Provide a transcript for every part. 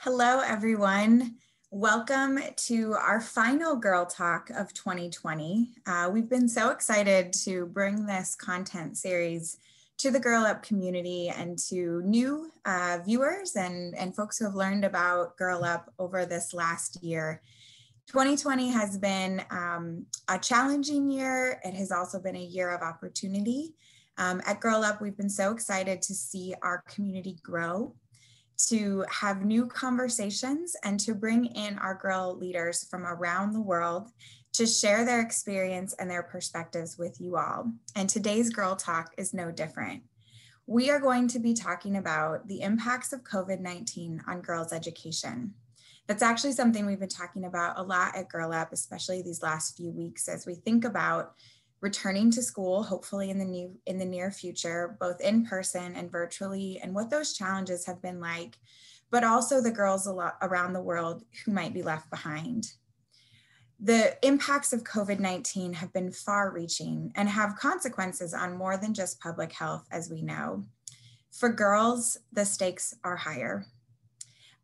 Hello, everyone. Welcome to our final Girl Talk of 2020. We've been so excited to bring this content series to the Girl Up community and to new viewers and folks who have learned about Girl Up over this last year. 2020 has been a challenging year. It has also been a year of opportunity. At Girl Up, we've been so excited to see our community grow, to have new conversations, and to bring in our girl leaders from around the world to share their experience and their perspectives with you all. And today's Girl Talk is no different. We are going to be talking about the impacts of COVID-19 on girls' education. That's actually something we've been talking about a lot at Girl Up, especially these last few weeks, as we think about returning to school, hopefully in the near future, both in person and virtually, and what those challenges have been like, but also the girls around the world who might be left behind. The impacts of COVID-19 have been far-reaching and have consequences on more than just public health, as we know. For girls, the stakes are higher.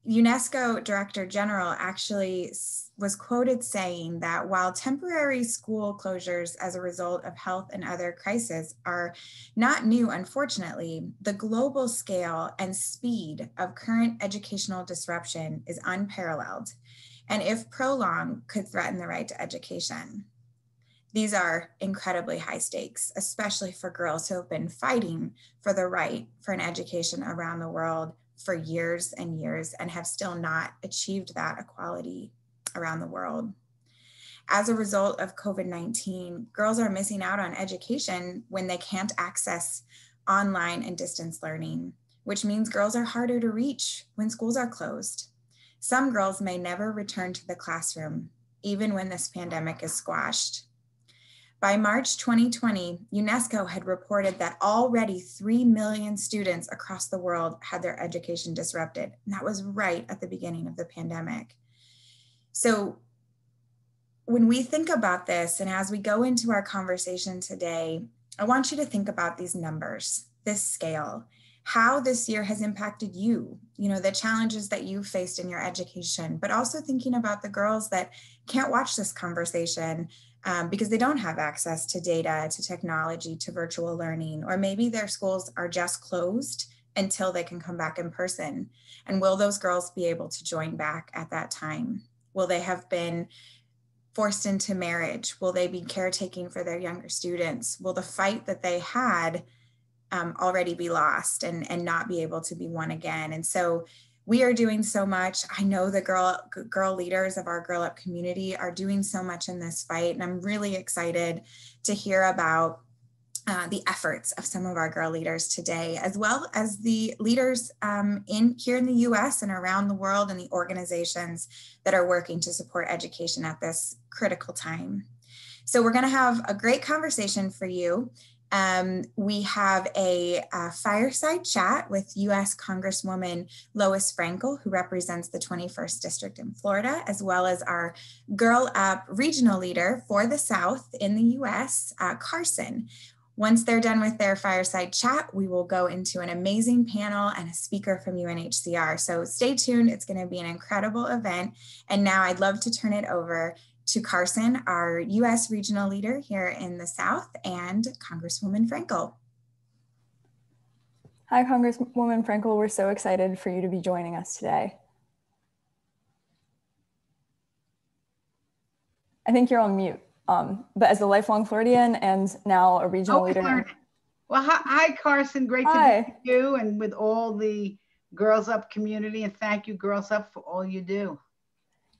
UNESCO Director General actually was quoted saying that while temporary school closures as a result of health and other crises are not new, unfortunately, the global scale and speed of current educational disruption is unparalleled, and if prolonged, could threaten the right to education. These are incredibly high stakes, especially for girls who have been fighting for the right for an education around the world for years and years and have still not achieved that equality around the world. As a result of COVID-19, girls are missing out on education when they can't access online and distance learning, which means girls are harder to reach when schools are closed. Some girls may never return to the classroom, even when this pandemic is squashed. By March 2020, UNESCO had reported that already 3 million students across the world had their education disrupted. And that was right at the beginning of the pandemic. So when we think about this, and as we go into our conversation today, I want you to think about these numbers, this scale, how this year has impacted you, the challenges that you faced in your education, but also thinking about the girls that can't watch this conversation because they don't have access to data, to technology, to virtual learning, or maybe their schools are just closed until they can come back in person. And will those girls be able to join back at that time? Will they have been forced into marriage? Will they be caretaking for their younger students? Will the fight that they had already be lost and not be able to be won again? And so we are doing so much. I know the girl leaders of our Girl Up community are doing so much in this fight. And I'm really excited to hear about the efforts of some of our girl leaders today, as well as the leaders here in the US and around the world, and the organizations that are working to support education at this critical time. So we're going to have a great conversation for you. We have a fireside chat with U.S. Congresswoman Lois Frankel, who represents the 21st District in Florida, as well as our Girl Up regional leader for the South in the U.S., Carson. Once they're done with their fireside chat, we will go into an amazing panel and a speaker from UNHCR. So stay tuned. It's going to be an incredible event. And now I'd love to turn it over to Carson, our U.S. regional leader here in the South, and Congresswoman Frankel. Hi, Congresswoman Frankel. We're so excited for you to be joining us today. I think you're on mute, but as a lifelong Floridian and now a regional leader. Well, hi, Carson. Great to be with you and with all the Girls Up community, and thank you, Girls Up, for all you do.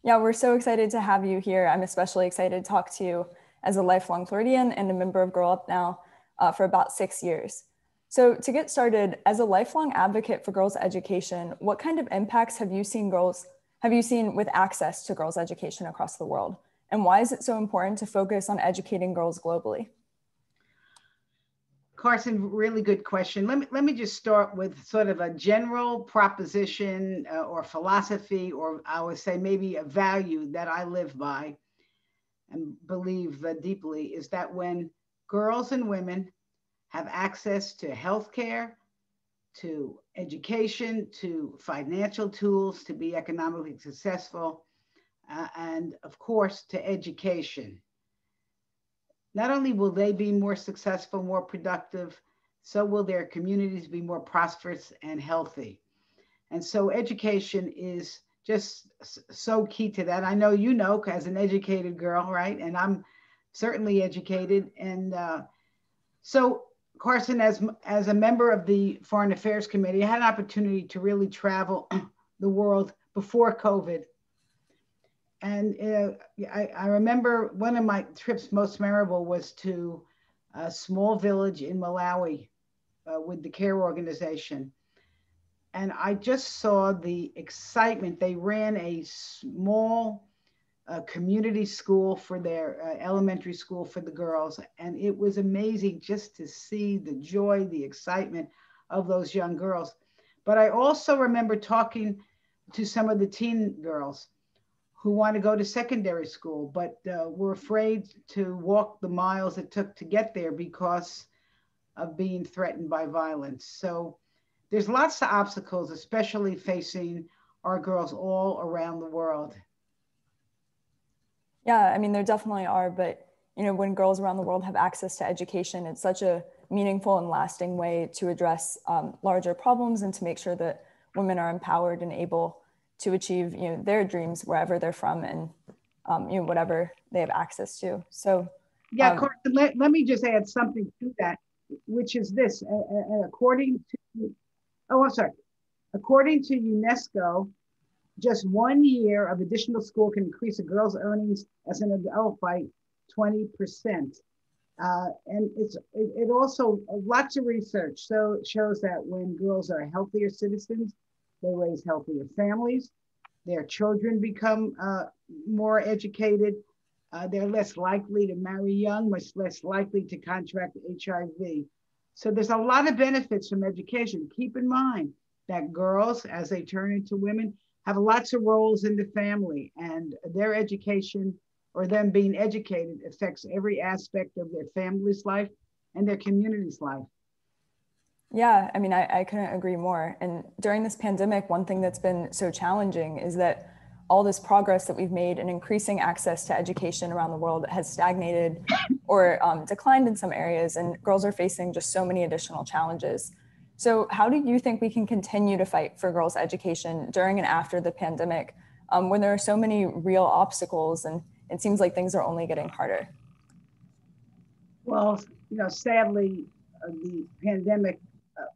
Yeah, we're so excited to have you here. I'm especially excited to talk to you as a lifelong Floridian and a member of Girl Up now for about 6 years. So to get started, as a lifelong advocate for girls' education, what kind of impacts have you seen with access to girls' education across the world? And why is it so important to focus on educating girls globally? Carson, really good question. Let me just start with sort of a general proposition or philosophy, or I would say maybe a value that I live by and believe deeply, is that when girls and women have access to healthcare, to education, to financial tools to be economically successful, and of course, to education. Not only will they be more successful, more productive, so will their communities be more prosperous and healthy. And so education is just so key to that. I know you know as an educated girl, right? And I'm certainly educated. And so, Carson, as a member of the Foreign Affairs Committee, I had an opportunity to really travel the world before COVID. And I remember one of my trips most memorable was to a small village in Malawi with the CARE organization. And I just saw the excitement. They ran a small community school for their elementary school for the girls. And it was amazing just to see the joy, the excitement of those young girls. But I also remember talking to some of the teen girls who want to go to secondary school, but were afraid to walk the miles it took to get there because of being threatened by violence. So there's lots of obstacles, especially facing our girls all around the world. Yeah, I mean, there definitely are, but when girls around the world have access to education, it's such a meaningful and lasting way to address larger problems and to make sure that women are empowered and able to achieve their dreams wherever they're from and whatever they have access to. So yeah, Carson, let me just add something to that, which is this. According to, oh, I'm sorry. According to UNESCO, just 1 year of additional school can increase a girl's earnings as an adult by 20%. And it also, lots of research shows that when girls are healthier citizens, they raise healthier families, their children become more educated, they're less likely to marry young, much less likely to contract HIV. So there's a lot of benefits from education. Keep in mind that girls, as they turn into women, have lots of roles in the family, and their education or them being educated affects every aspect of their family's life and their community's life. Yeah, I mean, I couldn't agree more. And during this pandemic, one thing that's been so challenging is that all this progress that we've made in increasing access to education around the world has stagnated or declined in some areas, and girls are facing just so many additional challenges. So how do you think we can continue to fight for girls' education during and after the pandemic when there are so many real obstacles and it seems like things are only getting harder? Well, sadly, the pandemic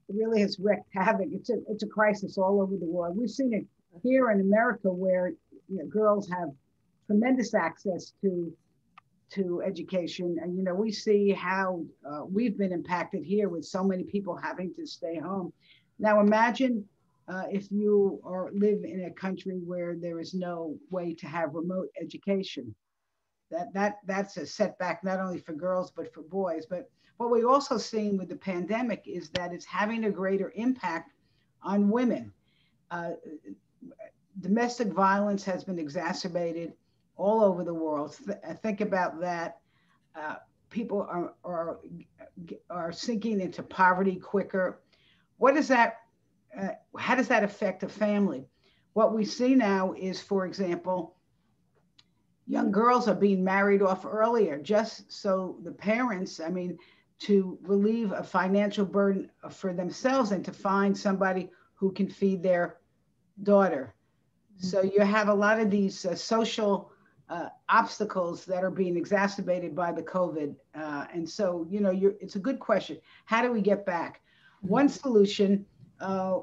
really has wreaked havoc. It's a crisis all over the world. We've seen it here in America, where girls have tremendous access to education, and we see how we've been impacted here with so many people having to stay home. Now, imagine if you live in a country where there is no way to have remote education. That's a setback not only for girls but for boys. But what we also seen with the pandemic is that it's having a greater impact on women. Uh, Domestic violence has been exacerbated all over the world. Think about that. People are sinking into poverty quicker. What is that? How does that affect a family? What we see now is, for example, young girls are being married off earlier just so the parents, to relieve a financial burden for themselves and to find somebody who can feed their daughter. So you have a lot of these social obstacles that are being exacerbated by the COVID. And so, it's a good question. How do we get back? One solution,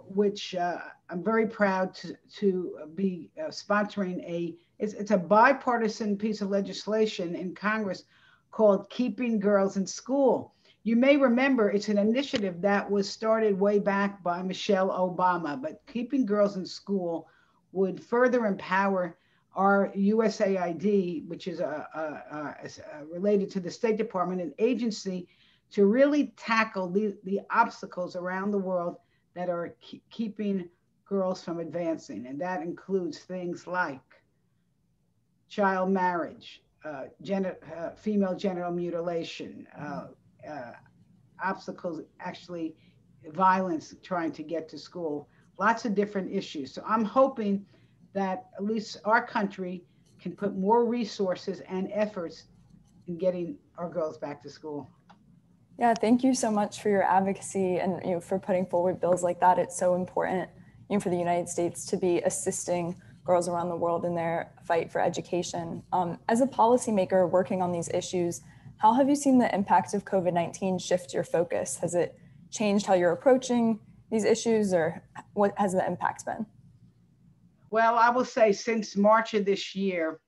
which I'm very proud to be sponsoring, it's a bipartisan piece of legislation in Congress called Keeping Girls in School. You may remember it's an initiative that was started way back by Michelle Obama, but Keeping Girls in School would further empower our USAID, which is related to the State Department, an agency to really tackle the obstacles around the world that are keeping girls from advancing. And that includes things like child marriage, female genital mutilation, obstacles actually violence trying to get to school, lots of different issues. So I'm hoping that at least our country can put more resources and efforts in getting our girls back to school. Yeah, thank you so much for your advocacy and for putting forward bills like that. It's so important for the United States to be assisting girls around the world in their fight for education. As a policymaker working on these issues, how have you seen the impact of COVID-19 shift your focus? Has it changed how you're approaching these issues, or what has the impact been? Well, I will say since March of this year,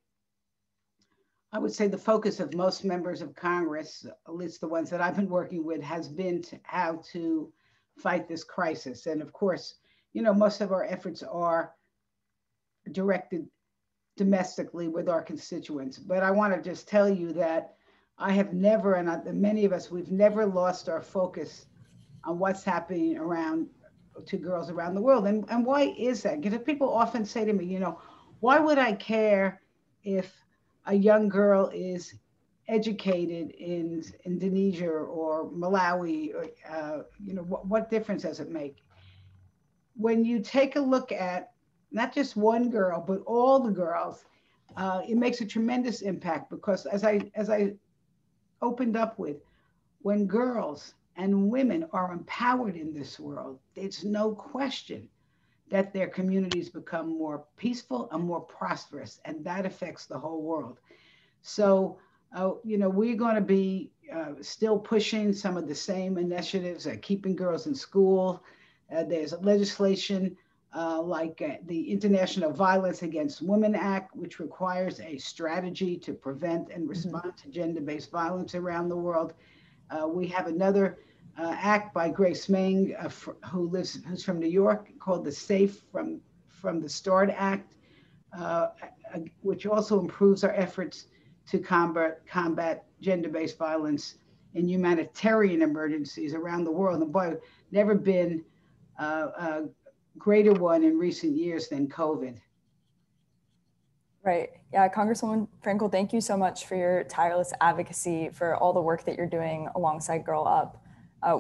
I would say the focus of most members of Congress, at least the ones that I've been working with, has been how to fight this crisis. And of course, most of our efforts are directed domestically with our constituents. But I want to just tell you that I have never, and many of us, we've never lost our focus on what's happening to girls around the world. And why is that? Because people often say to me, why would I care if a young girl is educated in Indonesia or Malawi? Or, what difference does it make? When you take a look at not just one girl, but all the girls, it makes a tremendous impact, because as I opened up with, when girls and women are empowered in this world, it's no question that their communities become more peaceful and more prosperous, and that affects the whole world. So, we're going to be still pushing some of the same initiatives, keeping girls in school. There's legislation like the International Violence Against Women Act, which requires a strategy to prevent and respond to gender-based violence around the world. We have another act by Grace Meng, who's from New York, called the Safe from the Start Act, which also improves our efforts to combat gender-based violence in humanitarian emergencies around the world. And boy, never been a greater one in recent years than COVID. Right. Yeah, Congresswoman Frankel, thank you so much for your tireless advocacy, for all the work that you're doing alongside Girl Up.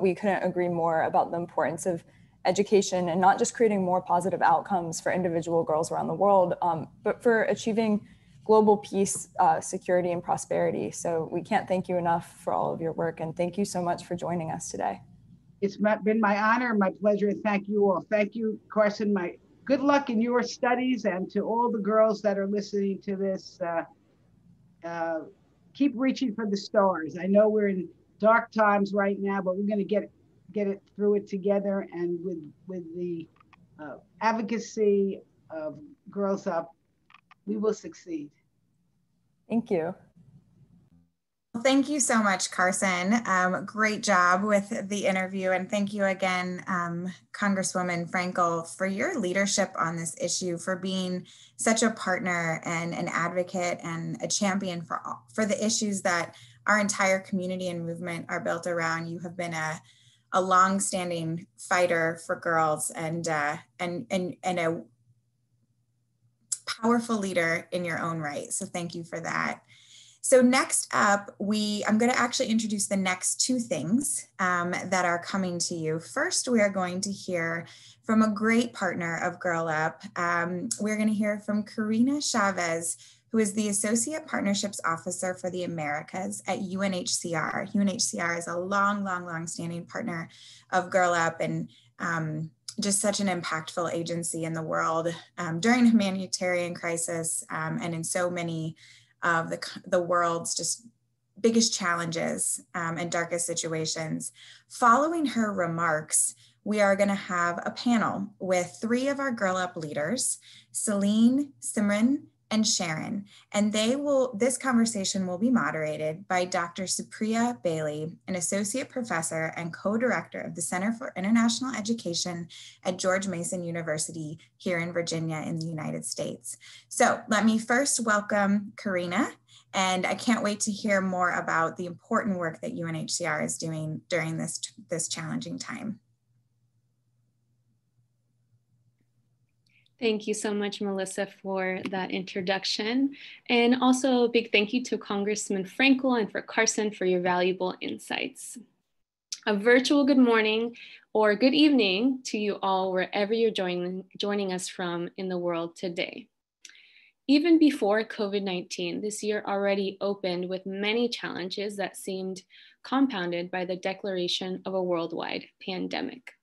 We couldn't agree more about the importance of education, and not just creating more positive outcomes for individual girls around the world, but for achieving global peace, security, and prosperity. So we can't thank you enough for all of your work, and thank you so much for joining us today. It's been my honor, my pleasure, and thank you all. Thank you, Carson. My good luck in your studies, and to all the girls that are listening to this, keep reaching for the stars. I know we're in dark times right now, but we're going to get it through it together, and with the advocacy of Girls Up, we will succeed. Thank you. Thank you so much, Carson. Great job with the interview. And thank you again, Congresswoman Frankel, for your leadership on this issue, for being such a partner and an advocate and a champion for the issues that our entire community and movement are built around. You have been a long-standing fighter for girls and a powerful leader in your own right. So thank you for that. So next up, I'm going to actually introduce the next two things that are coming to you. First, we are going to hear from a great partner of Girl Up. We're going to hear from Karina Chavez, who is the Associate Partnerships Officer for the Americas at UNHCR. UNHCR is a long-standing partner of Girl Up, and just such an impactful agency in the world during humanitarian crisis and in so many of the world's just biggest challenges and darkest situations. Following her remarks, we are going to have a panel with three of our Girl Up leaders, Celine, Simran, and Sharon, and this conversation will be moderated by Dr. Supriya Bailey, an associate professor and co-director of the Center for International Education at George Mason University here in Virginia in the United States. So let me first welcome Karina, and I can't wait to hear more about the important work that UNHCR is doing during this challenging time. Thank you so much, Melissa, for that introduction. And also a big thank you to Congressman Frankel and for Carson for your valuable insights. A virtual good morning or good evening to you all wherever you're joining us from in the world today. Even before COVID-19, this year already opened with many challenges that seemed compounded by the declaration of a worldwide pandemic.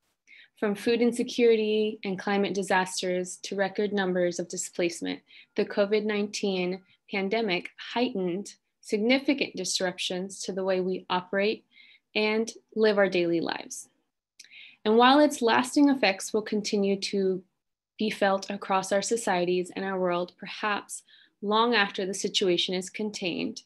From food insecurity and climate disasters to record numbers of displacement, the COVID-19 pandemic heightened significant disruptions to the way we operate and live our daily lives. And while its lasting effects will continue to be felt across our societies and our world, perhaps long after the situation is contained,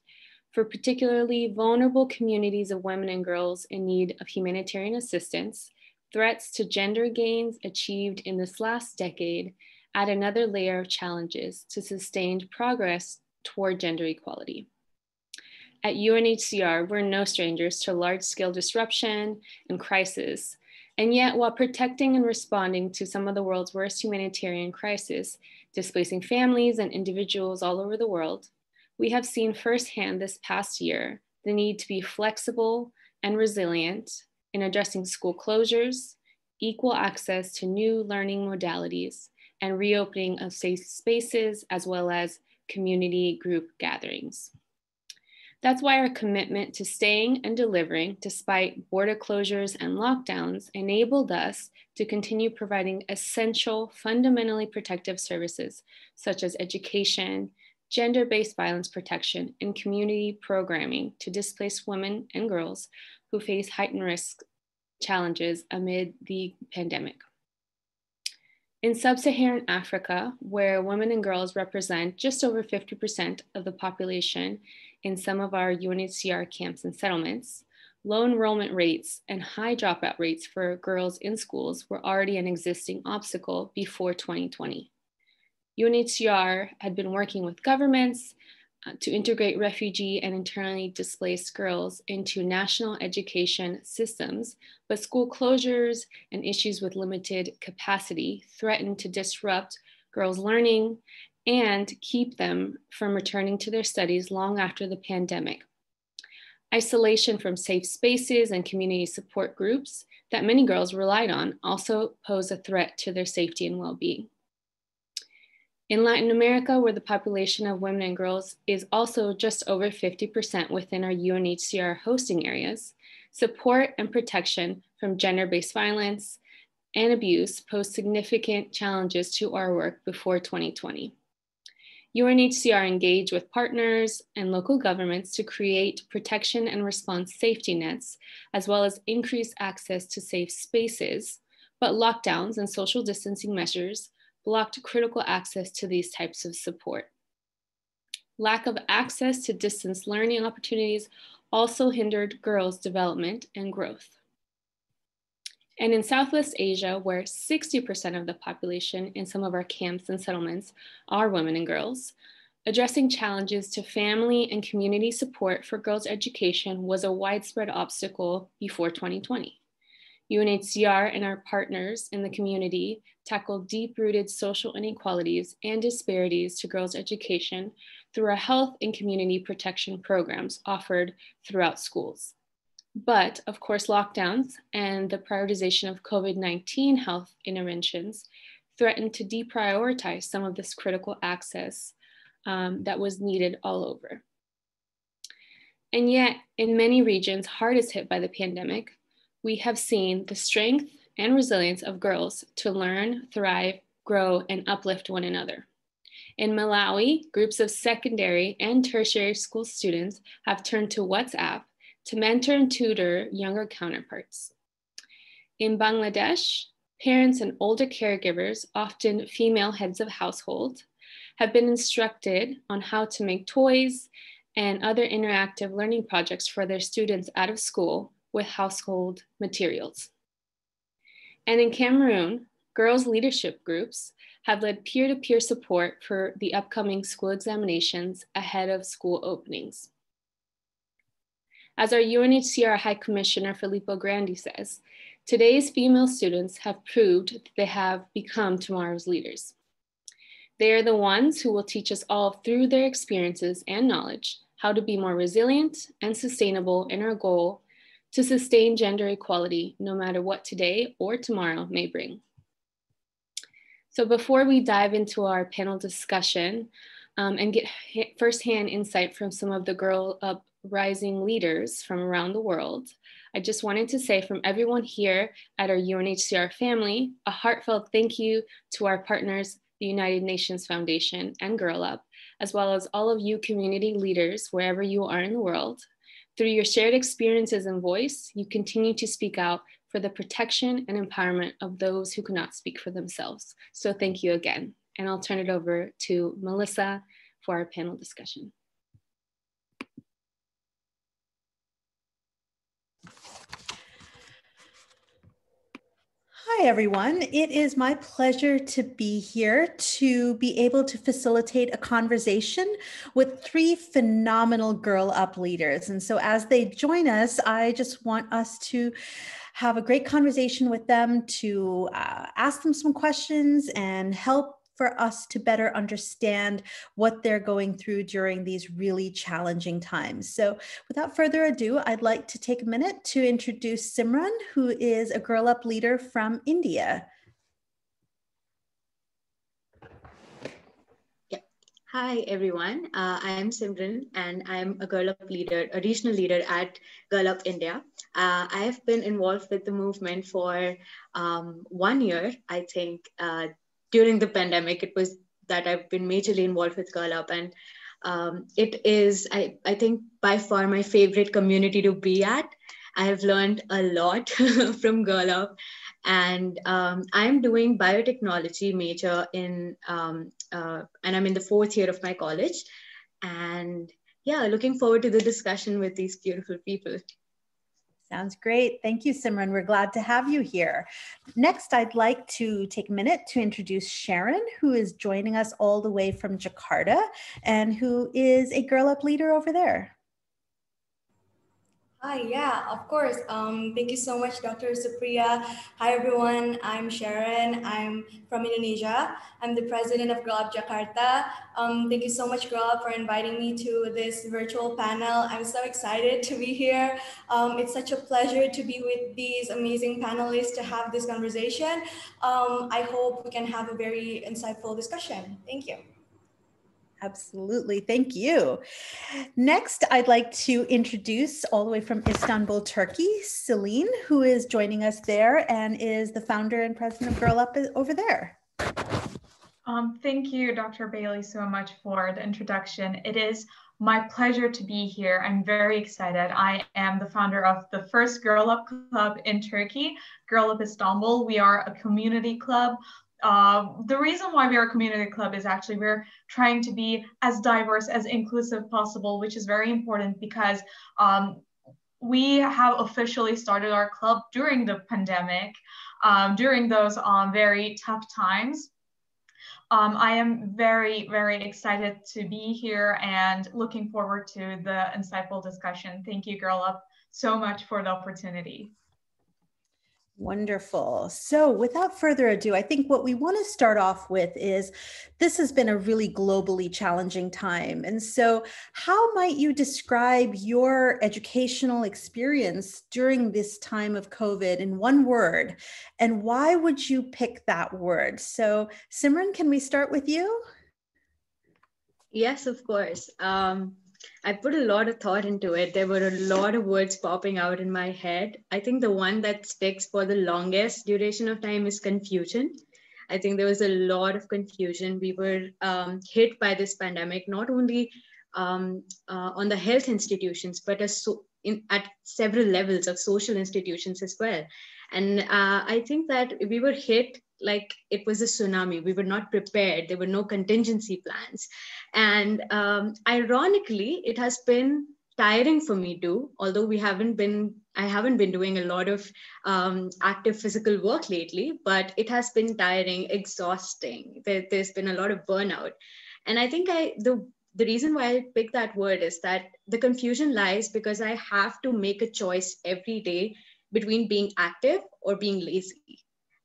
for particularly vulnerable communities of women and girls in need of humanitarian assistance, threats to gender gains achieved in this last decade add another layer of challenges to sustained progress toward gender equality. At UNHCR, we're no strangers to large-scale disruption and crisis. And yet, while protecting and responding to some of the world's worst humanitarian crises, displacing families and individuals all over the world, we have seen firsthand this past year the need to be flexible and resilient in addressing school closures, equal access to new learning modalities, and reopening of safe spaces, as well as community group gatherings. That's why our commitment to staying and delivering despite border closures and lockdowns enabled us to continue providing essential, fundamentally protective services such as education, gender-based violence protection, and community programming to displaced women and girls who face heightened risk challenges amid the pandemic. In sub-Saharan Africa, where women and girls represent just over 50% of the population in some of our UNHCR camps and settlements, low enrollment rates and high dropout rates for girls in schools were already an existing obstacle before 2020. UNHCR had been working with governments to integrate refugee and internally displaced girls into national education systems, but school closures and issues with limited capacity threatened to disrupt girls' learning and keep them from returning to their studies long after the pandemic. Isolation from safe spaces and community support groups that many girls relied on also pose a threat to their safety and well-being. In Latin America, where the population of women and girls is also just over 50% within our UNHCR hosting areas, support and protection from gender-based violence and abuse posed significant challenges to our work before 2020. UNHCR engaged with partners and local governments to create protection and response safety nets, as well as increase access to safe spaces, but lockdowns and social distancing measures blocked critical access to these types of support. Lack of access to distance learning opportunities also hindered girls' development and growth. And in Southwest Asia, where 60% of the population in some of our camps and settlements are women and girls, addressing challenges to family and community support for girls' education was a widespread obstacle before 2020. UNHCR and our partners in the community tackled deep-rooted social inequalities and disparities to girls' education through our health and community protection programs offered throughout schools. But of course, lockdowns and the prioritization of COVID-19 health interventions threatened to deprioritize some of this critical access that was needed all over. And yet, in many regions hardest hit by the pandemic, we have seen the strength and resilience of girls to learn, thrive, grow, and uplift one another. In Malawi, groups of secondary and tertiary school students have turned to WhatsApp to mentor and tutor younger counterparts. In Bangladesh, parents and older caregivers, often female heads of household, have been instructed on how to make toys and other interactive learning projects for their students out of school with household materials. And in Cameroon, girls' leadership groups have led peer-to-peer support for the upcoming school examinations ahead of school openings. As our UNHCR High Commissioner Filippo Grandi says, today's female students have proved that they have become tomorrow's leaders. They are the ones who will teach us all through their experiences and knowledge how to be more resilient and sustainable in our goal to sustain gender equality, no matter what today or tomorrow may bring. So before we dive into our panel discussion and get firsthand insight from some of the Girl Up Rising leaders from around the world, I just wanted to say from everyone here at our UNHCR family, a heartfelt thank you to our partners, the United Nations Foundation and Girl Up, as well as all of you community leaders, wherever you are in the world. Through your shared experiences and voice, you continue to speak out for the protection and empowerment of those who cannot speak for themselves. So thank you again. And I'll turn it over to Melissa for our panel discussion. Hi, everyone. It is my pleasure to be here to be able to facilitate a conversation with three phenomenal Girl Up leaders. And so as they join us, I just want us to have a great conversation with them, to ask them some questions and help for us to better understand what they're going through during these really challenging times. So without further ado, I'd like to take a minute to introduce Simran, who is a Girl Up leader from India. Hi, everyone. I am Simran, and I'm a Girl Up leader, a regional leader at Girl Up India. I have been involved with the movement for 1 year, I think. During the pandemic, it was that I've been majorly involved with Girl Up, and it is, I think, by far my favorite community to be at. I have learned a lot from Girl Up, and I'm doing biotechnology major in, and I'm in the 4th year of my college. And yeah, looking forward to the discussion with these beautiful people. Sounds great. Thank you, Simran. We're glad to have you here. Next, I'd like to take a minute to introduce Sharon, who is joining us all the way from Jakarta and who is a Girl Up leader over there. Hi, yeah, of course. Thank you so much, Dr. Supriya. Hi, everyone. I'm Sharon. I'm from Indonesia. I'm the president of Girl Up Jakarta. Thank you so much, Girl Up, for inviting me to this virtual panel. I'm so excited to be here. It's such a pleasure to be with these amazing panelists to have this conversation. I hope we can have a very insightful discussion. Thank you. Absolutely. Thank you. Next, I'd like to introduce all the way from Istanbul, Turkey, Celine, who is joining us there and is the founder and president of Girl Up over there. Thank you, Dr. Bailey, so much for the introduction. It is my pleasure to be here. I'm very excited. I am the founder of the first Girl Up Club in Turkey, Girl Up Istanbul. We are a community club. The reason why we are a community club is actually we're trying to be as diverse, as inclusive possible, which is very important because we have officially started our club during the pandemic, during those very tough times. I am very, very excited to be here and looking forward to the insightful discussion. Thank you, Girl Up, so much for the opportunity. Wonderful. So without further ado, I think what we want to start off with is this has been a really globally challenging time. And so how might you describe your educational experience during this time of COVID in one word? And why would you pick that word? So Simran, can we start with you? Yes, of course. I put a lot of thought into it. There were a lot of words popping out in my head. I think the one that sticks for the longest duration of time is confusion. I think there was a lot of confusion. We were hit by this pandemic, not only on the health institutions, but at several levels of social institutions as well. And I think that we were hit like it was a tsunami. We were not prepared. There were no contingency plans. And ironically, it has been tiring for me too, although I haven't been doing a lot of active physical work lately, but it has been tiring, exhausting. There's been a lot of burnout. And I think the reason why I picked that word is that the confusion lies because I have to make a choice every day between being active or being lazy.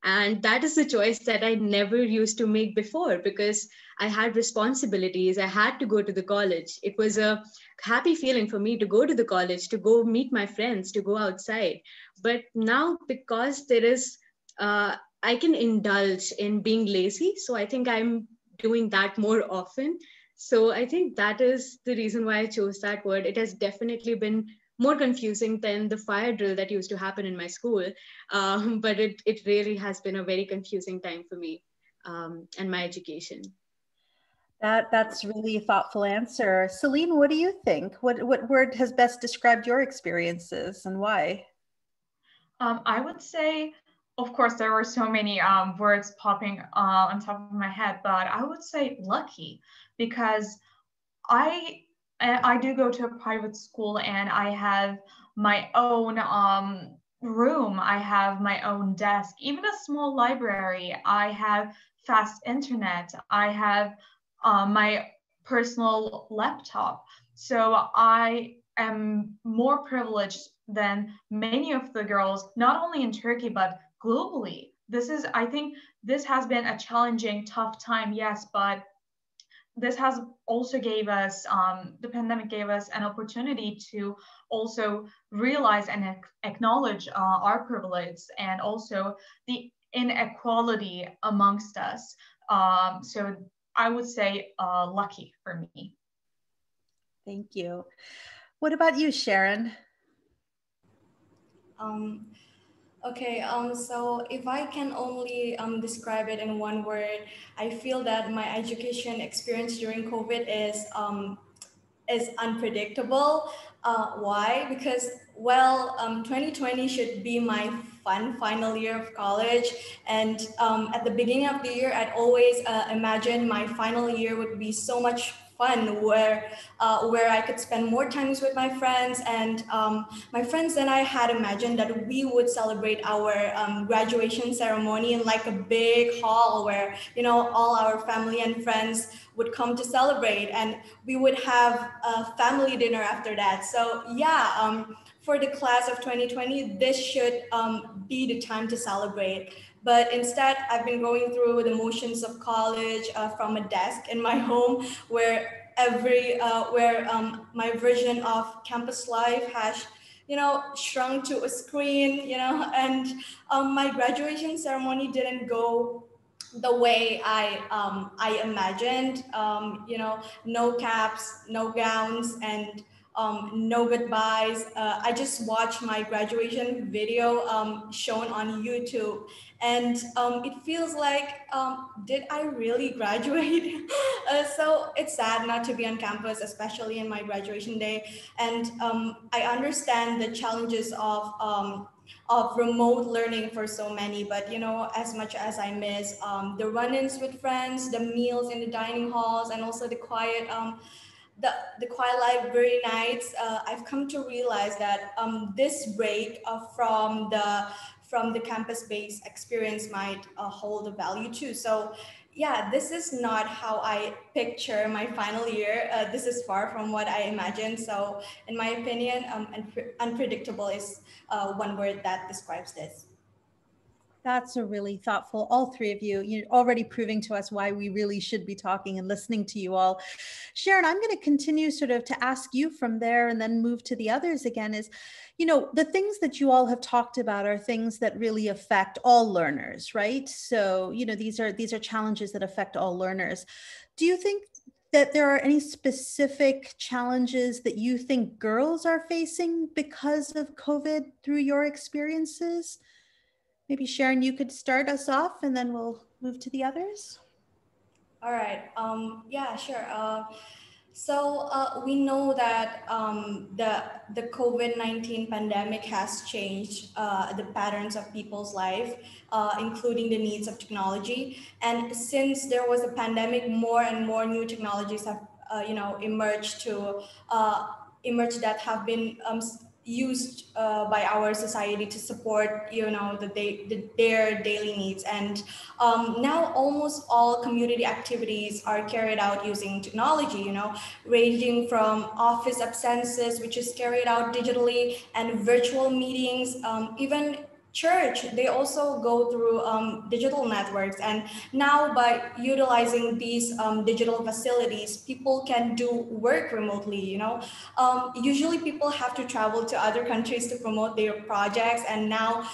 And that is the choice that I never used to make before, because I had responsibilities. I had to go to the college. It was a happy feeling for me to go to the college, to go meet my friends, to go outside. But now, because there is, I can indulge in being lazy. So I think I'm doing that more often. So I think that is the reason why I chose that word. It has definitely been more confusing than the fire drill that used to happen in my school. But it really has been a very confusing time for me and my education. That's really a thoughtful answer. Celine, what do you think? What word has best described your experiences and why? I would say, of course, there were so many words popping on top of my head, but I would say lucky, because I do go to a private school and I have my own room. I have my own desk, even a small library. I have fast internet. I have my personal laptop. So I am more privileged than many of the girls, not only in Turkey, but globally. I think this has been a challenging, tough time, yes, but this has also gave us, the pandemic gave us an opportunity to also realize and acknowledge our privilege and also the inequality amongst us. So I would say lucky for me. Thank you. What about you, Sharon? Okay, so if I can only describe it in one word, I feel that my education experience during COVID is unpredictable. Why? Because, well, 2020 should be my fun final year of college. And at the beginning of the year, I'd always imagined my final year would be so much fun, where I could spend more times with my friends. And my friends and I had imagined that we would celebrate our graduation ceremony in like a big hall where, you know, all our family and friends would come to celebrate, and we would have a family dinner after that. So yeah, for the class of 2020, this should be the time to celebrate. But instead, I've been going through the motions of college from a desk in my home, where my version of campus life has, you know, shrunk to a screen, you know, and my graduation ceremony didn't go the way I imagined. You know, no caps, no gowns, and no goodbyes. I just watched my graduation video shown on YouTube, and it feels like, did I really graduate? So it's sad not to be on campus, especially in my graduation day. And I understand the challenges of remote learning for so many, but you know, as much as I miss the run-ins with friends, the meals in the dining halls, and also the quiet quiet library nights, I've come to realize that this break from the campus-based experience might hold a value too. So yeah, this is not how I picture my final year. This is far from what I imagined. So in my opinion, unpredictable is one word that describes this. That's a really thoughtful, all three of you. You're already proving to us why we really should be talking and listening to you all. Sharon, I'm going to continue sort of to ask you from there and then move to the others again is, you know, the things that you all have talked about are things that really affect all learners, right? So, you know, these are challenges that affect all learners. Do you think that there are any specific challenges that you think girls are facing because of COVID through your experiences? Maybe Sharon, you could start us off and then we'll move to the others. All right. Yeah, sure. So we know that the COVID-19 pandemic has changed the patterns of people's life, including the needs of technology. And since there was a pandemic, more and more new technologies have you know, emerged that have been used by our society to support, you know, their daily needs. And now almost all community activities are carried out using technology, you know, ranging from office absences, which is carried out digitally, and virtual meetings, even church, they also go through digital networks. And now by utilizing these digital facilities, people can do work remotely, you know. Usually people have to travel to other countries to promote their projects. And now,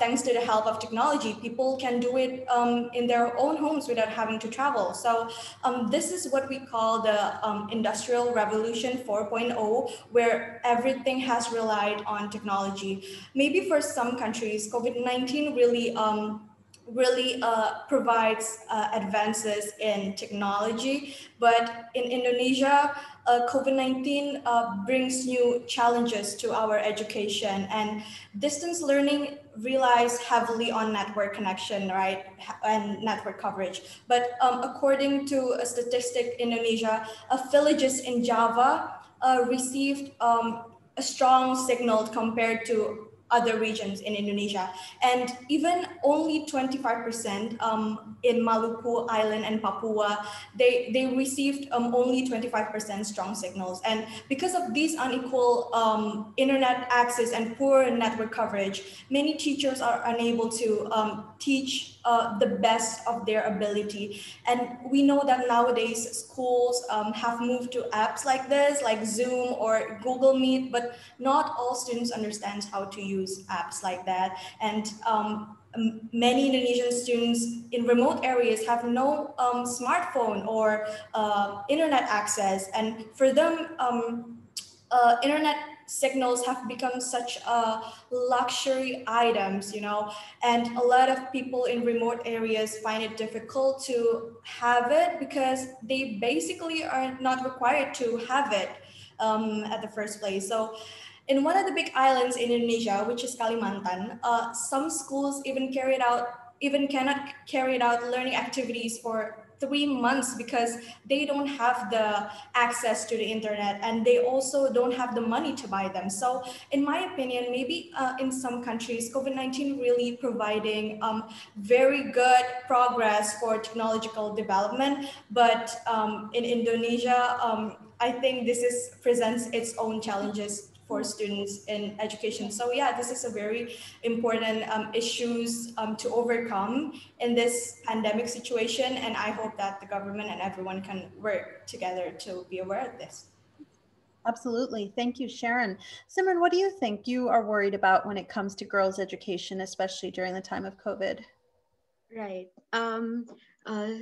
thanks to the help of technology, people can do it in their own homes without having to travel. So this is what we call the Industrial Revolution 4.0, where everything has relied on technology. Maybe for some countries, COVID-19 really provides advances in technology, but in Indonesia, COVID-19 brings new challenges to our education, and distance learning relies heavily on network connection, right, and network coverage. But according to a statistic, Indonesia, villages in Java received a strong signal compared to other regions in Indonesia. And even only 25% in Maluku Island and Papua, they received only 25% strong signals. And because of these unequal internet access and poor network coverage, many teachers are unable to teach the best of their ability. And we know that nowadays schools have moved to apps like this, like Zoom or Google Meet, but not all students understand how to use apps like that. And many Indonesian students in remote areas have no smartphone or internet access. And for them, internet signals have become such luxury items, you know, and a lot of people in remote areas find it difficult to have it because they basically are not required to have it at the first place. So in one of the big islands in Indonesia, which is Kalimantan, some schools even cannot carry out learning activities for 3 months because they don't have the access to the internet, and they also don't have the money to buy them. So in my opinion, maybe in some countries, COVID-19 really providing very good progress for technological development. But in Indonesia, I think this presents its own challenges for students in education. So yeah, this is a very important issues to overcome in this pandemic situation. And I hope that the government and everyone can work together to be aware of this. Absolutely. Thank you, Sharon. Simran, what do you think you are worried about when it comes to girls' education, especially during the time of COVID? Right.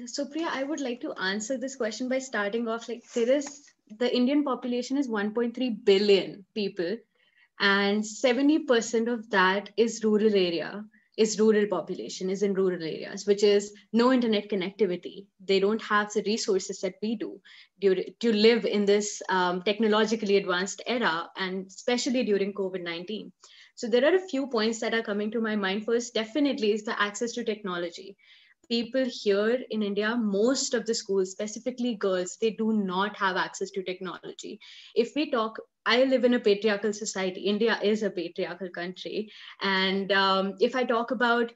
So Priya, I would like to answer this question by starting off like the Indian population is 1.3 billion people, and 70% of that is rural population, is in rural areas, which is no internet connectivity. They don't have the resources that we do to live in this technologically advanced era, and especially during COVID-19. So there are a few points that are coming to my mind. First, definitely is the access to technology. People here in India, most of the schools, specifically girls, they do not have access to technology. If we talk, I live in a patriarchal society. India is a patriarchal country. And if I talk about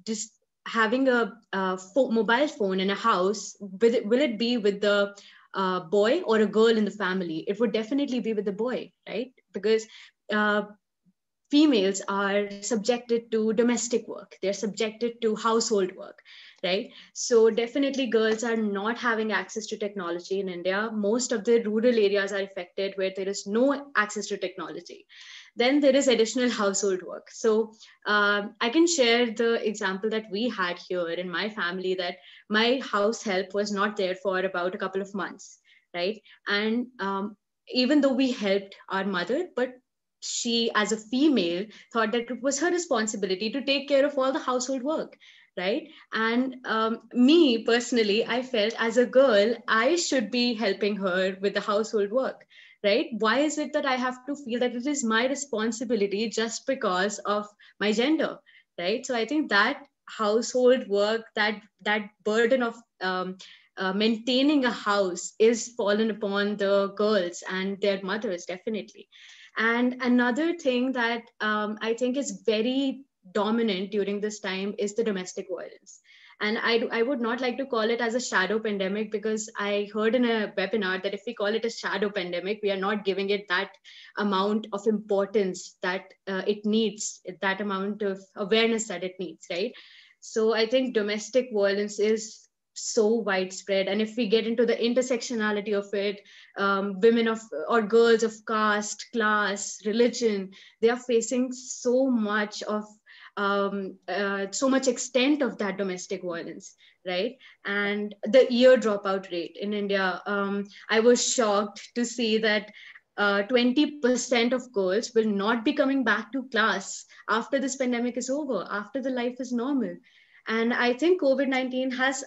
just having a mobile phone in a house, will it be with the boy or a girl in the family? It would definitely be with the boy, right? Because females are subjected to domestic work. They're subjected to household work, right? So definitely girls are not having access to technology in India. Most of the rural areas are affected where there is no access to technology. Then there is additional household work. So I can share the example that we had here in my family, that my house help was not there for about a couple of months, right? And even though we helped our mother, but she, as a female, thought that it was her responsibility to take care of all the household work, right? And me personally, I felt as a girl, I should be helping her with the household work, right? Why is it that I have to feel that it is my responsibility just because of my gender, right? So I think that household work, that burden of maintaining a house is fallen upon the girls and their mothers, definitely. And another thing that I think is very dominant during this time is the domestic violence. And I would not like to call it as a shadow pandemic, because I heard in a webinar that if we call it a shadow pandemic, we are not giving it that amount of importance that it needs, that amount of awareness that it needs, right? So I think domestic violence is so widespread. And if we get into the intersectionality of it, women of or girls of caste, class, religion, they are facing so much of so much extent of that domestic violence, right? And the year dropout rate in India, I was shocked to see that 20% of girls will not be coming back to class after this pandemic is over, after the life is normal. And I think COVID-19 has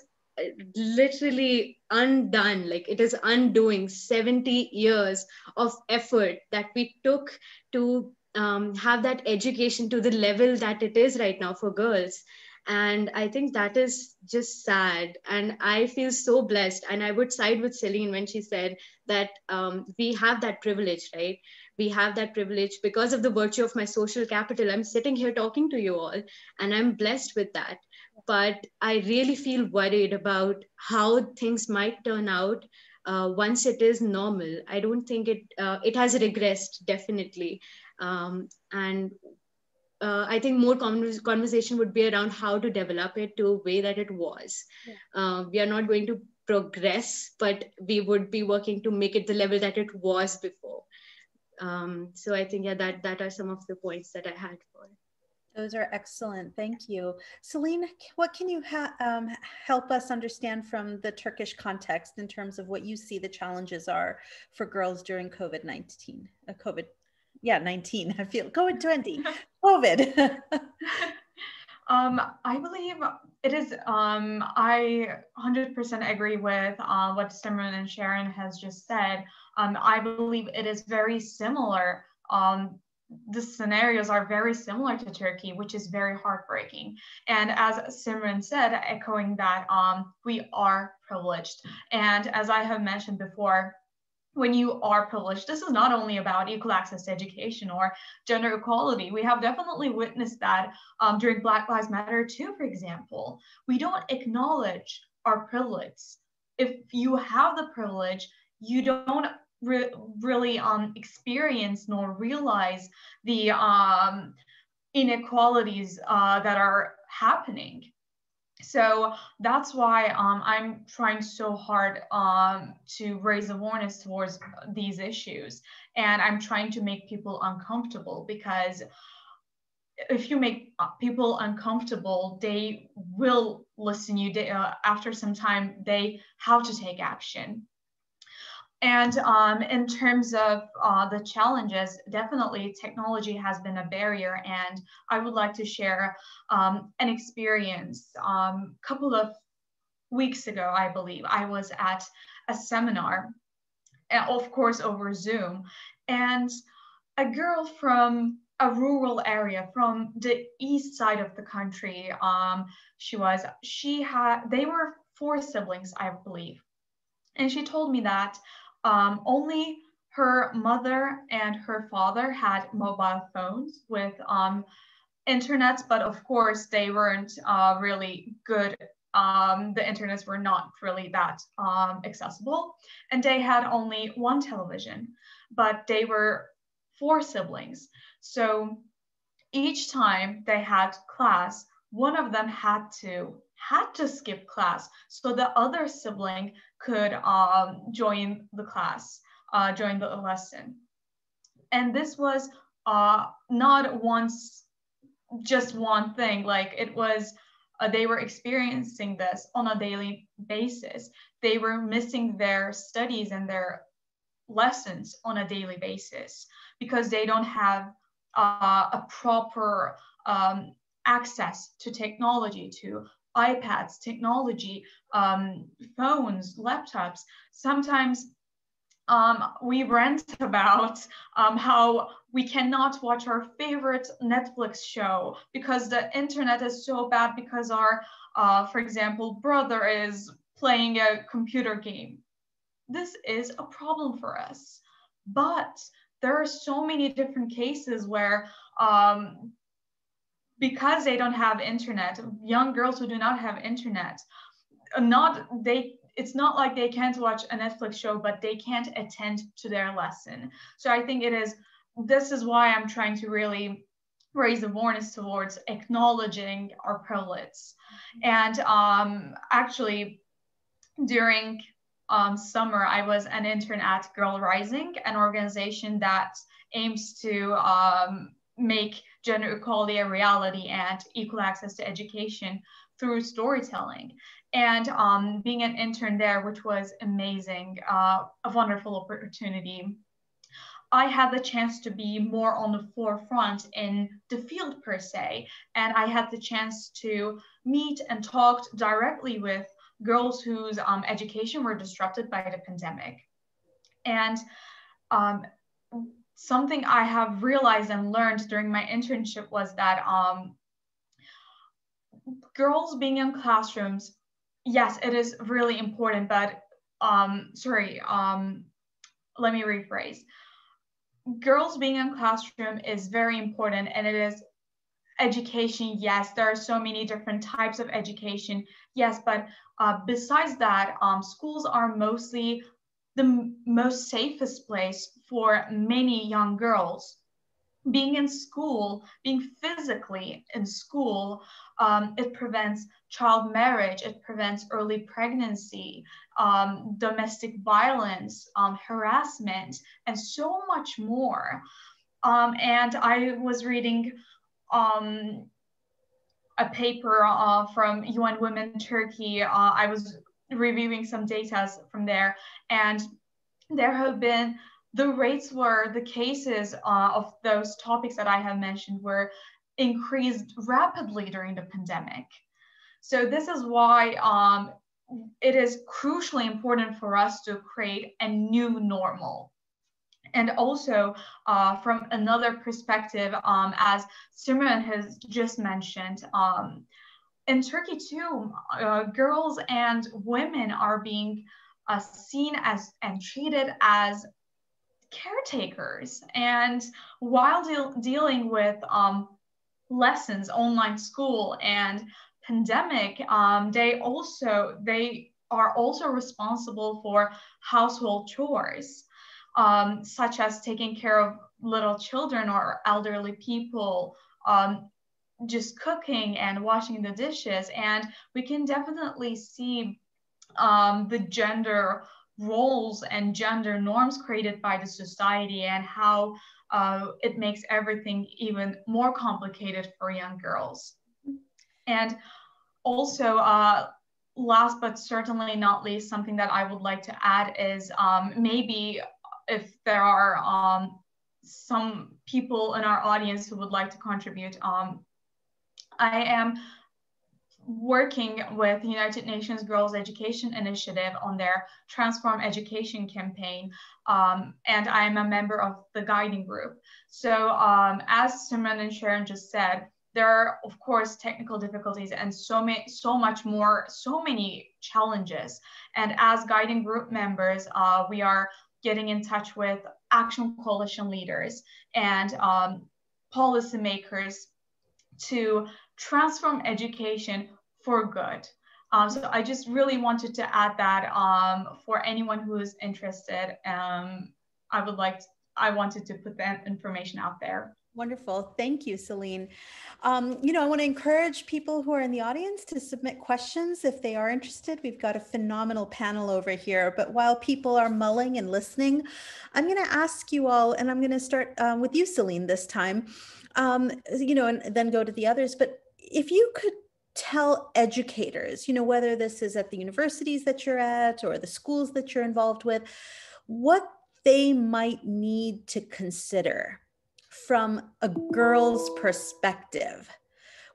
literally undone, like it is undoing 70 years of effort that we took to have that education to the level that it is right now for girls. And I think that is just sad. And I feel so blessed. And I would side with Celine when she said that we have that privilege, right? We have that privilege because of the virtue of my social capital. I'm sitting here talking to you all, and I'm blessed with that. But I really feel worried about how things might turn out once it is normal. I don't think it has regressed, definitely. And I think more conversation would be around how to develop it to a way that it was. We are not going to progress, but we would be working to make it the level that it was before. So I think, yeah, that are some of the points that I had for it. Those are excellent. Thank you. Celine, what can you help us understand from the Turkish context in terms of what you see the challenges are for girls during COVID-19? 19. I feel COVID-20, COVID. I believe it is, I 100% agree with what Simran and Sharon has just said. I believe it is very similar. The scenarios are very similar to Turkey, which is very heartbreaking. And as Simran said, echoing that, we are privileged. And as I have mentioned before, when you are privileged, this is not only about equal access to education or gender equality. We have definitely witnessed that during Black Lives Matter too, for example. We don't acknowledge our privilege. If you have the privilege, you don't really experience nor realize the inequalities that are happening. So that's why I'm trying so hard to raise awareness towards these issues. And I'm trying to make people uncomfortable, because if you make people uncomfortable, they will listen you. After some time, they have to take action. And in terms of the challenges, definitely technology has been a barrier. And I would like to share an experience. A couple of weeks ago, I believe, I was at a seminar, of course, over Zoom. And a girl from a rural area from the east side of the country, they were 4 siblings, I believe. And she told me that only her mother and her father had mobile phones with internet, but of course they weren't really good. The internets were not really that accessible, and they had only 1 television, but they were 4 siblings. So each time they had class, one of them had to skip class so the other sibling could join the class, join the lesson. And this was not once just one thing. Like, it was they were experiencing this on a daily basis. They were missing their studies and their lessons on a daily basis because they don't have a proper access to technology, to iPads, technology, phones, laptops. Sometimes we rant about how we cannot watch our favorite Netflix show because the internet is so bad because our, for example, brother is playing a computer game. This is a problem for us. But there are so many different cases where because they don't have internet, young girls who do not have internet, it's not like they can't watch a Netflix show, but they can't attend to their lesson. So I think this is why I'm trying to really raise awareness towards acknowledging our privilege. And actually, during summer, I was an intern at Girl Rising, an organization that aims to make gender equality a reality and equal access to education through storytelling. And being an intern there, which was amazing, a wonderful opportunity, I had the chance to be more on the forefront in the field per se. And I had the chance to meet and talk directly with girls whose education were disrupted by the pandemic. And something I have realized and learned during my internship was that girls being in classrooms, yes, it is really important, but let me rephrase. Girls being in classroom is very important, and it is education. Yes, there are so many different types of education. Yes, but besides that, schools are mostly the most safest place for many young girls. Being in school, being physically in school, it prevents child marriage, it prevents early pregnancy, domestic violence, harassment, and so much more. And I was reading a paper from UN Women Turkey. I was reviewing some data from there, and there have been the cases of those topics that I have mentioned were increased rapidly during the pandemic. So this is why it is crucially important for us to create a new normal. And also from another perspective, as Simran has just mentioned, in Turkey too, girls and women are being seen as and treated as caretakers. And while dealing with lessons, online school, and pandemic, they are also responsible for household chores, such as taking care of little children or elderly people, just cooking and washing the dishes. And we can definitely see the gender roles and gender norms created by the society, and how it makes everything even more complicated for young girls. And also, last but certainly not least, something that I would like to add is maybe if there are some people in our audience who would like to contribute, I am working with the United Nations Girls Education Initiative on their Transform Education campaign, and I am a member of the guiding group. So as Simran and Sharon just said, there are, of course, technical difficulties and so many challenges. And as guiding group members, we are getting in touch with Action Coalition leaders and policymakers to transform education for good. So I just really wanted to add that for anyone who is interested. I wanted to put that information out there. Wonderful. Thank you, Celine. I want to encourage people who are in the audience to submit questions if they are interested. We've got a phenomenal panel over here, but while people are mulling and listening, I'm going to ask you all, and I'm going to start with you, Celine, this time, and then go to the others. But if you could tell educators, whether this is at the universities that you're at or the schools that you're involved with, what they might need to consider from a girl's perspective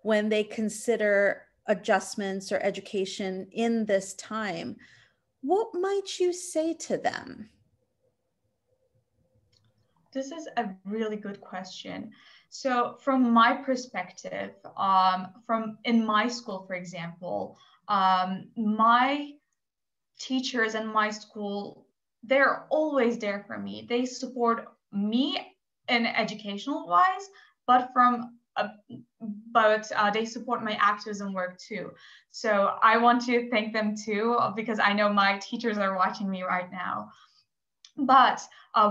when they consider adjustments or education in this time, what might you say to them? This is a really good question. So from my perspective, in my school, for example, my teachers in my school, they're always there for me. They support me in educational wise, but from but they support my activism work too. So I want to thank them too, because I know my teachers are watching me right now. But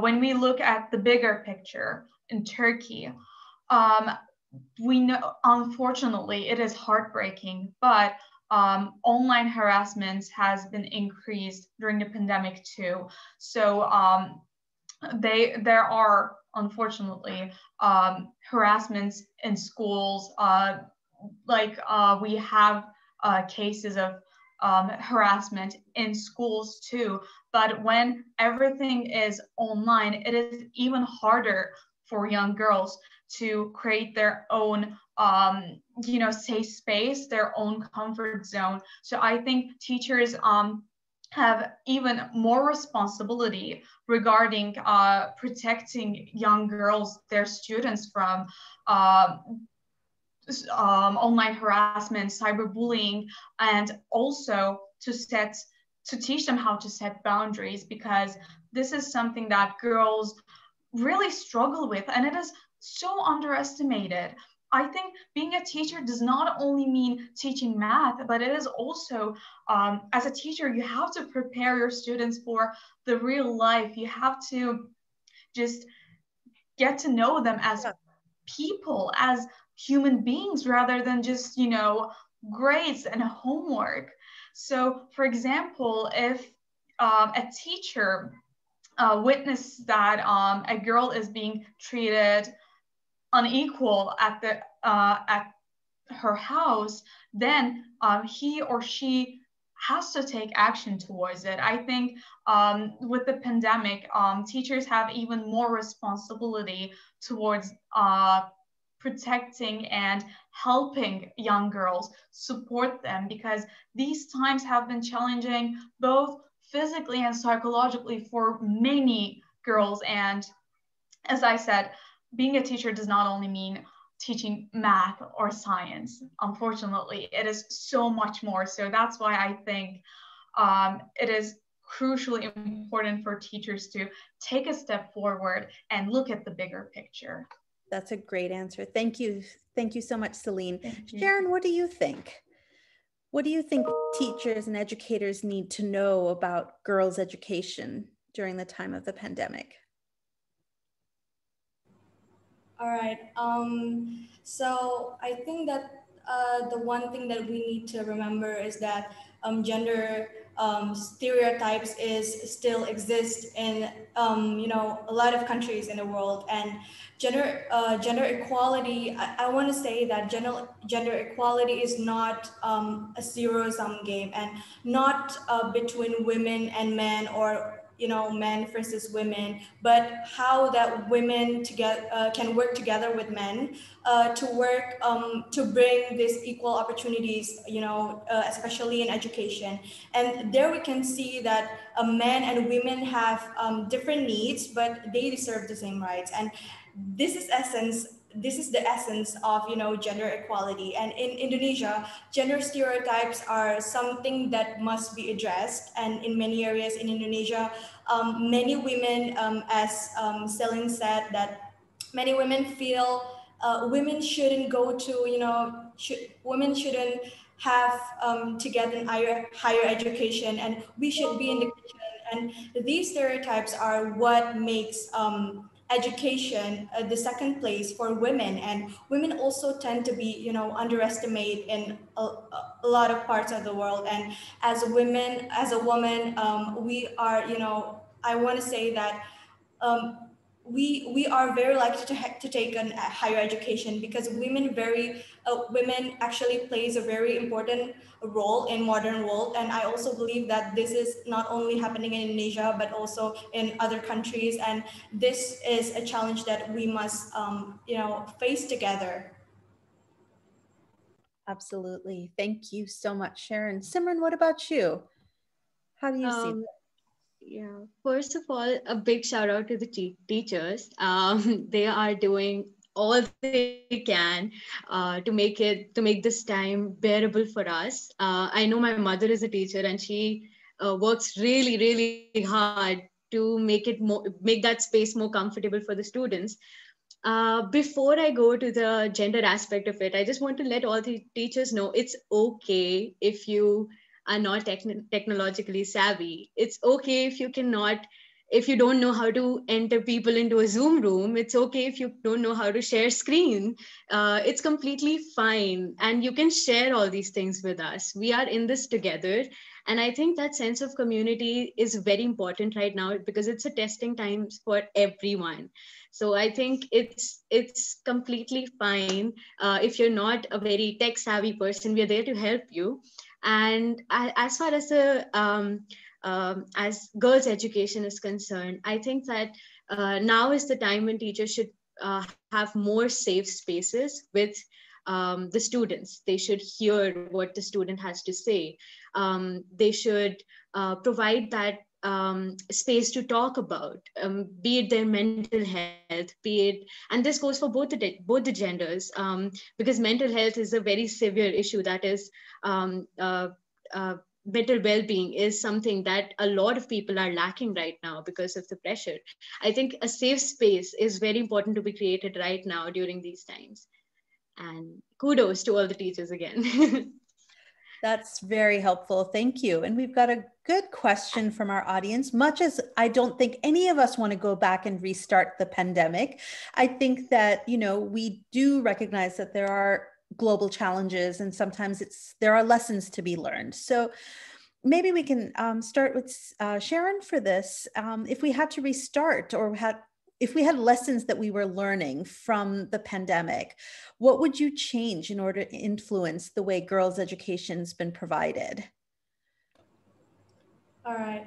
when we look at the bigger picture in Turkey, we know, unfortunately, it is heartbreaking, but online harassment has been increased during the pandemic too. So there are, unfortunately, harassments in schools. We have cases of harassment in schools too. But when everything is online, it is even harder for young girls to create their own safe space, their own comfort zone. So I think teachers have even more responsibility regarding protecting young girls, their students, from online harassment, cyberbullying, and also to teach them how to set boundaries, because this is something that girls really struggle with, and it is so underestimated. I think being a teacher does not only mean teaching math, but it is also, as a teacher, you have to prepare your students for the real life. You have to just get to know them as people, as human beings, rather than just, grades and homework. So, for example, if a teacher witness that a girl is being treated unequal at her house, then he or she has to take action towards it. I think with the pandemic, teachers have even more responsibility towards protecting and helping young girls, support them, because these times have been challenging both physically and psychologically for many girls. And as I said, being a teacher does not only mean teaching math or science. Unfortunately, it is so much more. So that's why I think it is crucially important for teachers to take a step forward and look at the bigger picture. That's a great answer. Thank you. Thank you so much, Celine. Sharon, what do you think? What do you think teachers and educators need to know about girls' education during the time of the pandemic? All right. So I think that the one thing that we need to remember is that gender stereotypes still exist in a lot of countries in the world, and gender equality. I want to say that gender equality is not a zero-sum game, and not between women and men, or men versus women, but how that women together can work together with men to work to bring these equal opportunities, especially in education. And there we can see that men and women have different needs, but they deserve the same rights. And this is the essence of gender equality. And in Indonesia, gender stereotypes are something that must be addressed. And in many areas in Indonesia, many women, as Celine said, that many women feel women shouldn't go to women shouldn't have to get an higher education, and we should be in the kitchen. And these stereotypes are what makes education the second place for women. And women also tend to be underestimated in a lot of parts of the world. And as a woman, we are, I want to say that we are very likely to take a higher education, because women actually plays a very important role in modern world. And I also believe that this is not only happening in Indonesia, but also in other countries. And this is a challenge that we must face together. Absolutely. Thank you so much, Sharon. Simran, what about you? How do you see that? Yeah, first of all, a big shout out to the teachers. They are doing all they can to make this time bearable for us. I know my mother is a teacher, and she works really, really hard to make that space more comfortable for the students. Before I go to the gender aspect of it, I just want to let all the teachers know it's okay if you are not technologically savvy. It's okay if you cannot, if you don't know how to enter people into a Zoom room. It's okay if you don't know how to share screen. It's completely fine. And you can share all these things with us. We are in this together. And I think that sense of community is very important right now because it's a testing time for everyone. So I think it's completely fine if you're not a very tech savvy person. We are there to help you. And as far as the as girls' education is concerned, I think that now is the time when teachers should have more safe spaces with the students. They should hear what the student has to say. They should provide that space to talk about, be it their mental health, be it, and this goes for both the genders, because mental health is a very severe issue. That is, mental well-being is something that a lot of people are lacking right now because of the pressure. I think a safe space is very important to be created right now during these times. And kudos to all the teachers again. That's very helpful. Thank you. And we've got a good question from our audience. Much as I don't think any of us want to go back and restart the pandemic, I think that, you know, we do recognize that there are global challenges and sometimes there are lessons to be learned. So maybe we can start with Sharon for this. If we had to restart or if we had lessons that we were learning from the pandemic, what would you change in order to influence the way girls' education's been provided? All right.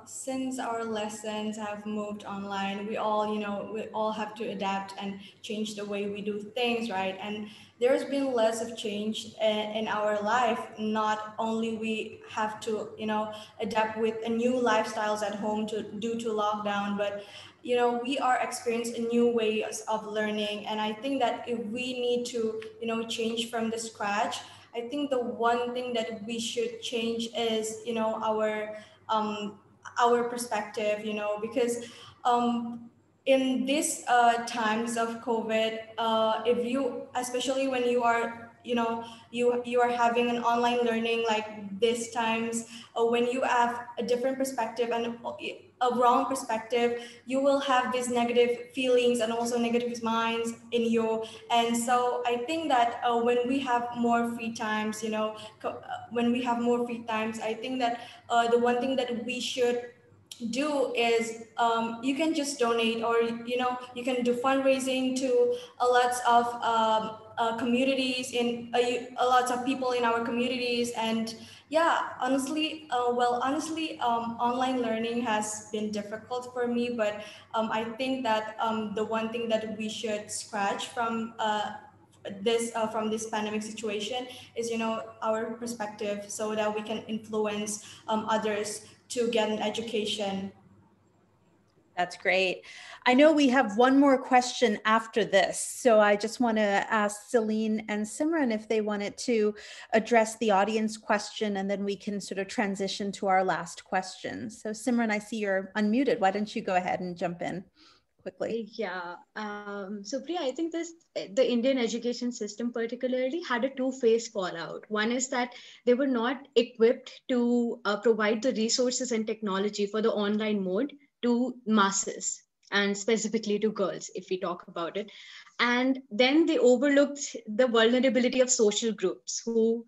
Since our lessons have moved online, we all have to adapt and change the way we do things, right? And there's been less of change in our life. Not only we have to, adapt with a new lifestyles at home due to lockdown, but we are experiencing new ways of learning. And I think that if we need to, change from the scratch, I think the one thing that we should change is, our perspective, because in these times of COVID, if you, especially when you are, you are having an online learning like this times, when you have a different perspective and a wrong perspective, you will have these negative feelings and also negative minds in you. And so I think that when we have more free times, when we have more free times, I think that the one thing that we should do is you can just donate, or you can do fundraising to a lot of communities in a lot of people in our communities. And yeah, honestly, online learning has been difficult for me, but I think that the one thing that we should scratch from this pandemic situation is our perspective, so that we can influence others to get an education. That's great. I know we have one more question after this, so I just want to ask Celine and Simran if they wanted to address the audience question, and then we can sort of transition to our last question. So Simran, I see you're unmuted. Why don't you go ahead and jump in quickly? Yeah. So Priya, I think the Indian education system particularly had a two-phase fallout. One is that they were not equipped to provide the resources and technology for the online mode to masses, and specifically to girls, if we talk about it. And then they overlooked the vulnerability of social groups who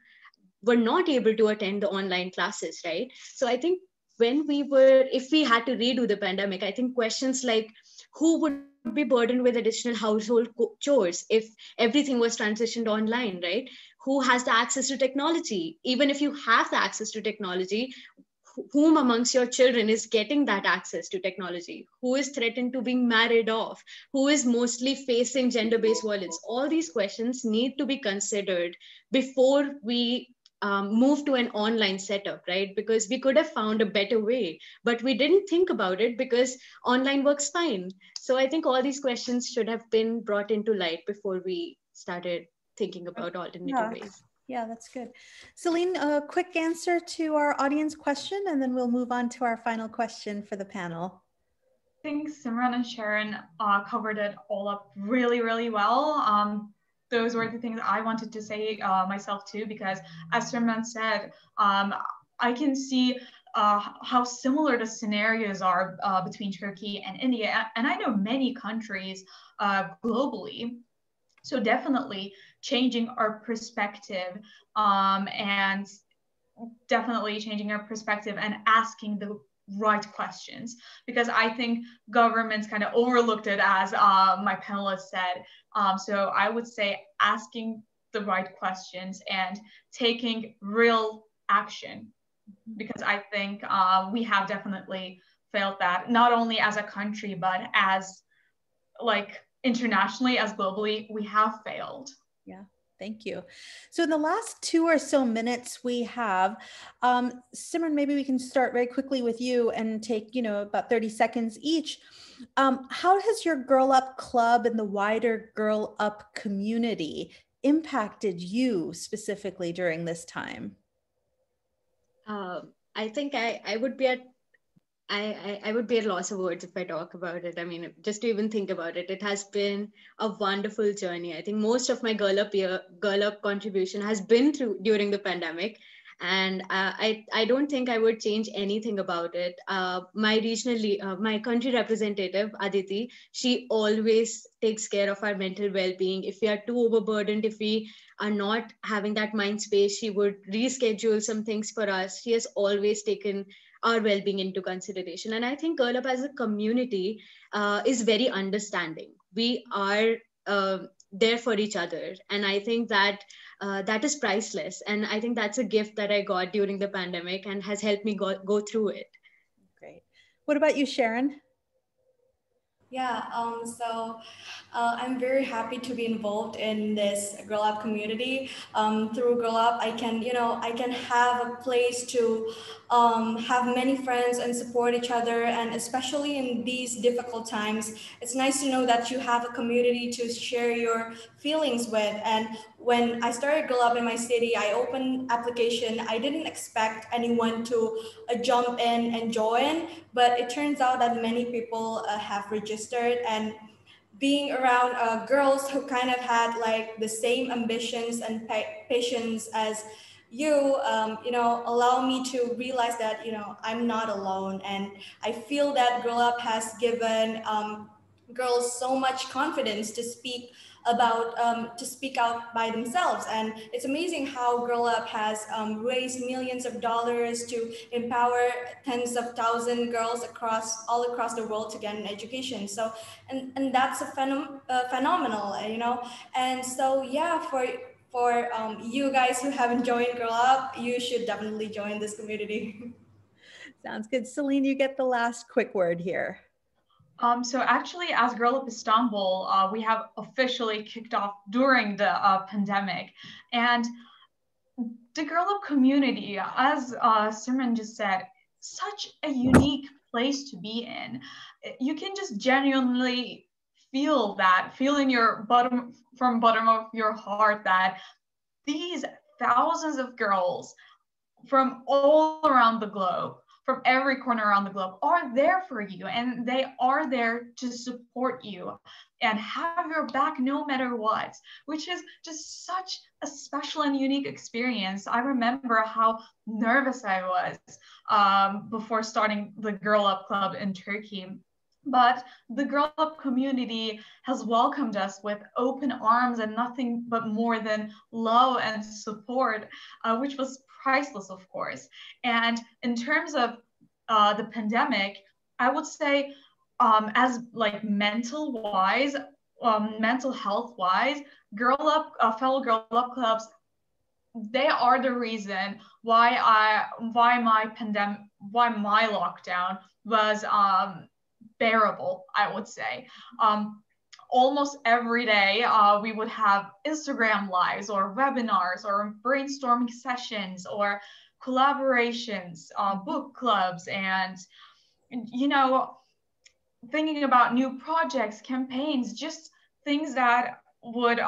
were not able to attend the online classes, right? So I think if we had to redo the pandemic, I think questions like who would be burdened with additional household chores if everything was transitioned online, right? Who has the access to technology? Even if you have the access to technology, whom amongst your children is getting that access to technology? Who is threatened to being married off? Who is mostly facing gender-based violence? All these questions need to be considered before we move to an online setup, right? Because we could have found a better way, but we didn't think about it because online works fine. So I think all these questions should have been brought into light before we started thinking about alternative ways. Yeah, that's good. Celine, a quick answer to our audience question, and then we'll move on to our final question for the panel. think Simran and Sharon covered it all up really, really well. Those were the things I wanted to say myself too, because as Simran said, I can see how similar the scenarios are between Turkey and India. And I know many countries globally. So definitely changing our perspective and definitely changing our perspective and asking the right questions, because I think governments kind of overlooked it, as my panelist said. So I would say asking the right questions and taking real action, because I think we have definitely failed that, not only as a country, but as like internationally, as globally, we have failed. Yeah. Thank you. So in the last 2 or so minutes we have, Simran, maybe we can start very quickly with you and take, about 30 seconds each. How has your Girl Up Club and the wider Girl Up community impacted you specifically during this time? I think I would be at I would be at loss of words if I talk about it. I mean, just to even think about it, it has been a wonderful journey. I think most of my Girl Up contribution has been through during the pandemic, and I don't think I would change anything about it. My country representative Aditi, she always takes care of our mental well-being. If we are too overburdened, if we are not having that mind space, she would reschedule some things for us. She has always taken our well-being into consideration. And I think Girl Up as a community is very understanding. We are there for each other. And I think that that is priceless. And I think that's a gift that I got during the pandemic and has helped me go through it. Great. What about you, Sharon? Yeah, I'm very happy to be involved in this Girl Up community. Through Girl Up, I can have a place to have many friends and support each other. And especially in these difficult times, it's nice to know that you have a community to share your feelings with. And when I started Girl Up in my city, I opened application. I didn't expect anyone to jump in and join, but it turns out that many people have registered. And being around girls who kind of had like the same ambitions and patience as you, allow me to realize that, I'm not alone. And I feel that Girl Up has given girls so much confidence to speak out by themselves. And it's amazing how Girl Up has raised millions of dollars to empower tens of thousands girls all across the world to get an education. So and that's a phenomenal, and so yeah, for you guys who haven't joined Girl Up, you should definitely join this community. Sounds good. Celine, you get the last quick word here. So actually, as Girl Up Istanbul, we have officially kicked off during the pandemic. And the Girl Up community, as Simran just said, such a unique place to be in. You can just genuinely feel in your bottom of your heart that these thousands of girls from all around the globe, from every corner around the globe, are there for you, and they are there to support you and have your back no matter what, which is just such a special and unique experience. I remember how nervous I was before starting the Girl Up Club in Turkey. But the Girl Up community has welcomed us with open arms and nothing but more than love and support, which was priceless, of course. And in terms of the pandemic, I would say as like mental health wise, fellow Girl Up clubs, they are the reason why my lockdown was bearable, I would say. Almost every day we would have Instagram lives or webinars or brainstorming sessions or collaborations, book clubs, and thinking about new projects, campaigns, just things that would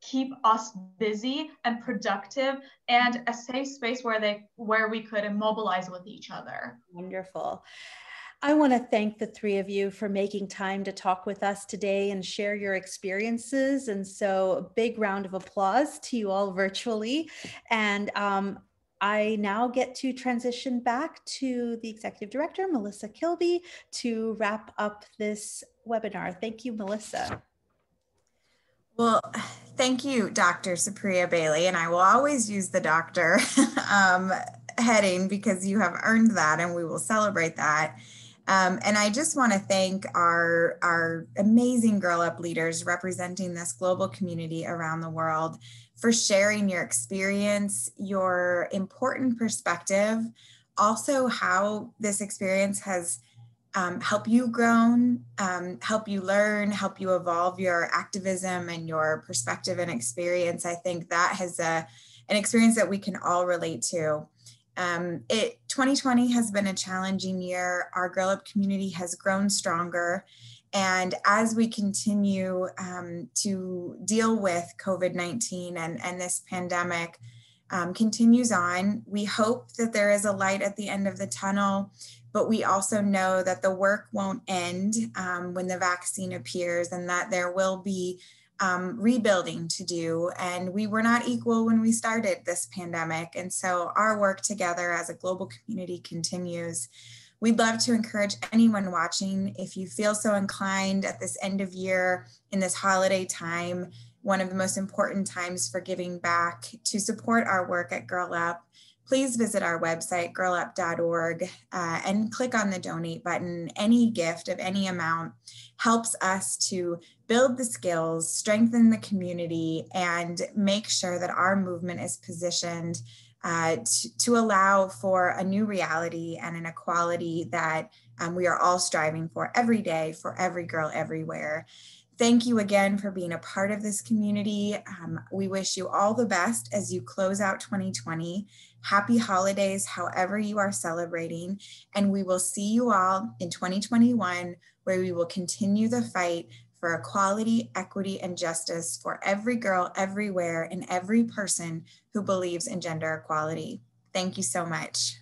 keep us busy and productive, and a safe space where we could mobilize with each other. Wonderful. I want to thank the three of you for making time to talk with us today and share your experiences. And so a big round of applause to you all virtually. And I now get to transition back to the Executive Director, Melissa Kilby, to wrap up this webinar. Thank you, Melissa. Well, thank you, Dr. Supriya Bailey, and I will always use the doctor heading because you have earned that and we will celebrate that. And I just want to thank our amazing Girl Up leaders representing this global community around the world for sharing your experience, your important perspective, also how this experience has help you grow, help you learn, help you evolve your activism and your perspective and experience. I think that has an experience that we can all relate to. 2020 has been a challenging year. Our Girl Up community has grown stronger. And as we continue to deal with COVID-19 and this pandemic continues on, we hope that there is a light at the end of the tunnel. But we also know that the work won't end when the vaccine appears, and that there will be rebuilding to do. And we were not equal when we started this pandemic. And so our work together as a global community continues. We'd love to encourage anyone watching, if you feel so inclined at this end of year, in this holiday time, one of the most important times for giving back, to support our work at Girl Up, please visit our website, girlup.org, and click on the donate button. Any gift of any amount helps us to build the skills, strengthen the community, and make sure that our movement is positioned to allow for a new reality and an equality that we are all striving for every day for every girl everywhere. Thank you again for being a part of this community. We wish you all the best as you close out 2020. Happy holidays, however you are celebrating. And we will see you all in 2021, where we will continue the fight for equality, equity, and justice for every girl everywhere and every person who believes in gender equality. Thank you so much.